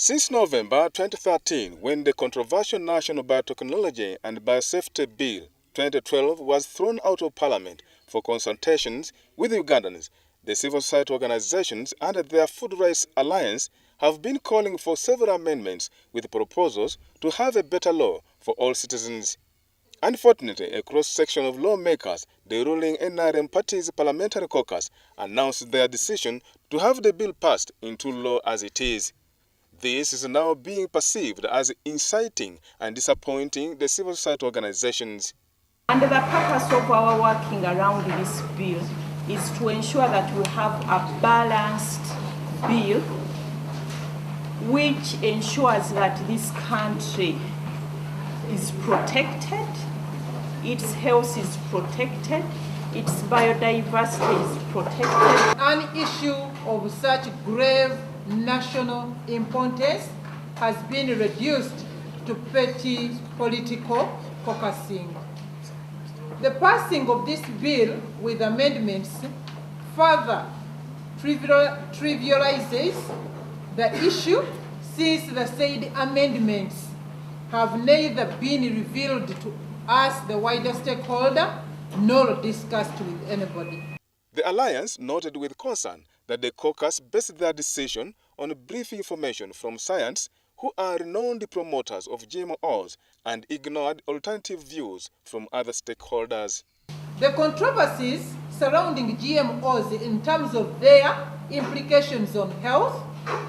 Since November 2013, when the controversial National Biotechnology and Biosafety Bill 2012 was thrown out of Parliament for consultations with Ugandans, the civil society organizations and their Food Rights Alliance have been calling for several amendments with proposals to have a better law for all citizens. Unfortunately, a cross-section of lawmakers, the ruling NRM party's Parliamentary caucus, announced their decision to have the bill passed into law as it is. This is now being perceived as inciting and disappointing the civil society organizations. And the purpose of our working around this bill is to ensure that we have a balanced bill which ensures that this country is protected, its health is protected, its biodiversity is protected. An issue of such grave national importance has been reduced to petty political focusing. The passing of this bill with amendments further trivializes the issue, since the said amendments have neither been revealed to us, the wider stakeholder, nor discussed with anybody. The Alliance noted with concern that the caucus based their decision on brief information from science, who are renowned promoters of GMOs, and ignored alternative views from other stakeholders. The controversies surrounding GMOs in terms of their implications on health,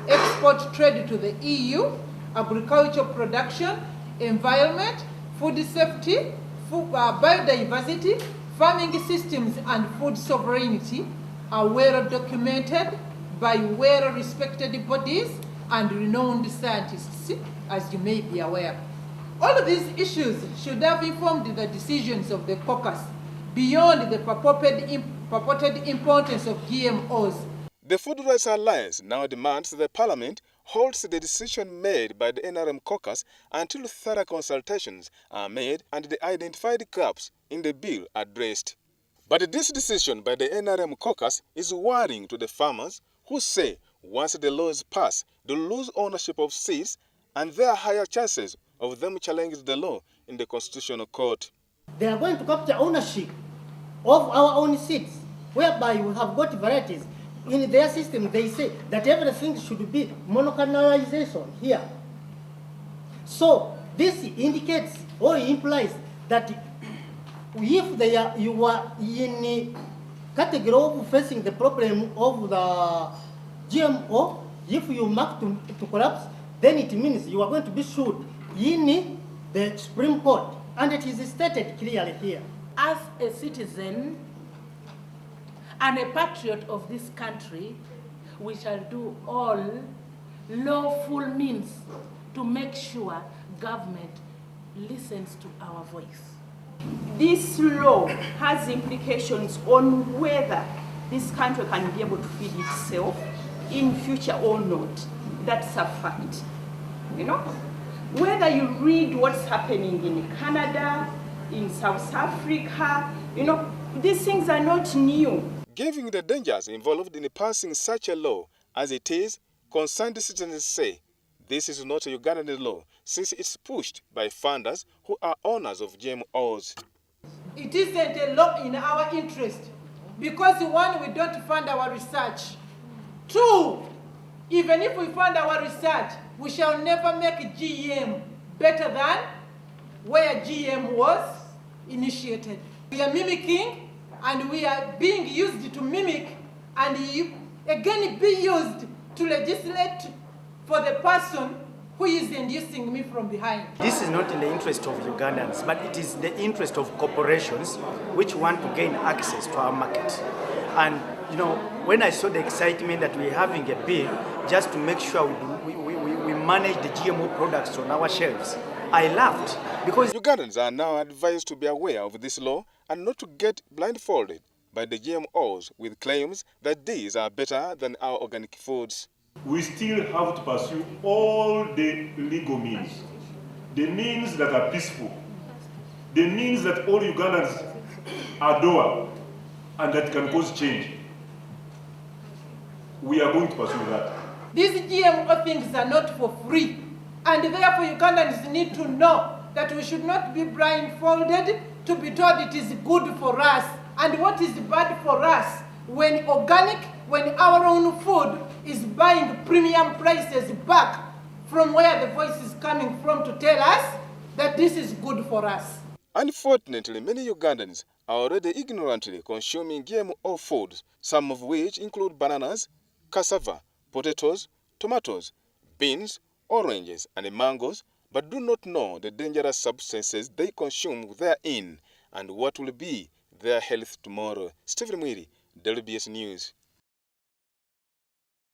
export trade to the EU, agricultural production, environment, food safety, biodiversity, farming systems and food sovereignty are well documented by well-respected bodies and renowned scientists, as you may be aware. All of these issues should have informed the decisions of the caucus beyond the purported importance of GMOs. The Food Rights Alliance now demands that Parliament holds the decision made by the NRM caucus until thorough consultations are made and the identified gaps in the bill addressed. But this decision by the NRM caucus is worrying to the farmers, who say once the law is passed, they lose ownership of seeds and there are higher chances of them challenging the law in the Constitutional Court. They are going to capture ownership of our own seeds, whereby we have got varieties. In their system, they say that everything should be monocanalization here. So this indicates or implies that if you are in category of facing the problem of the GMO, if you mark to collapse, then it means you are going to be sued in the Supreme Court. And it is stated clearly here. As a citizen and a patriot of this country, we shall do all lawful means to make sure government listens to our voice. This law has implications on whether this country can be able to feed itself in future or not. That's a fact. You know? Whether you read what's happening in Canada, in South Africa, you know, these things are not new. Given the dangers involved in passing such a law as it is, concerned citizens say this is not a Ugandan law, since it's pushed by funders who are owners of GMOs. It isn't a law in our interest, because one, we don't fund our research. Two, even if we fund our research, we shall never make GM better than where GM was initiated. We are mimicking, and we are being used to mimic, and again be used to legislate for the person who is inducing me from behind. This is not in the interest of Ugandans, but it is the interest of corporations which want to gain access to our market. And you know, when I saw the excitement that we're having a bill just to make sure we manage the GMO products on our shelves, I laughed, because Ugandans are now advised to be aware of this law and not to get blindfolded by the GMOs with claims that these are better than our organic foods. We still have to pursue all the legal means, the means that are peaceful, the means that all Ugandans adore and that can cause change. We are going to pursue that. These GMO things are not for free. And therefore, Ugandans need to know that we should not be blindfolded to be told it is good for us. And what is bad for us when organic, when our own food is buying premium prices back from where the voice is coming from to tell us that this is good for us. Unfortunately, many Ugandans are already ignorantly consuming GMO foods, some of which include bananas, cassava, potatoes, tomatoes, beans, oranges, and mangoes, but do not know the dangerous substances they consume therein and what will be their health tomorrow. Stephen Mwiri, WBS News.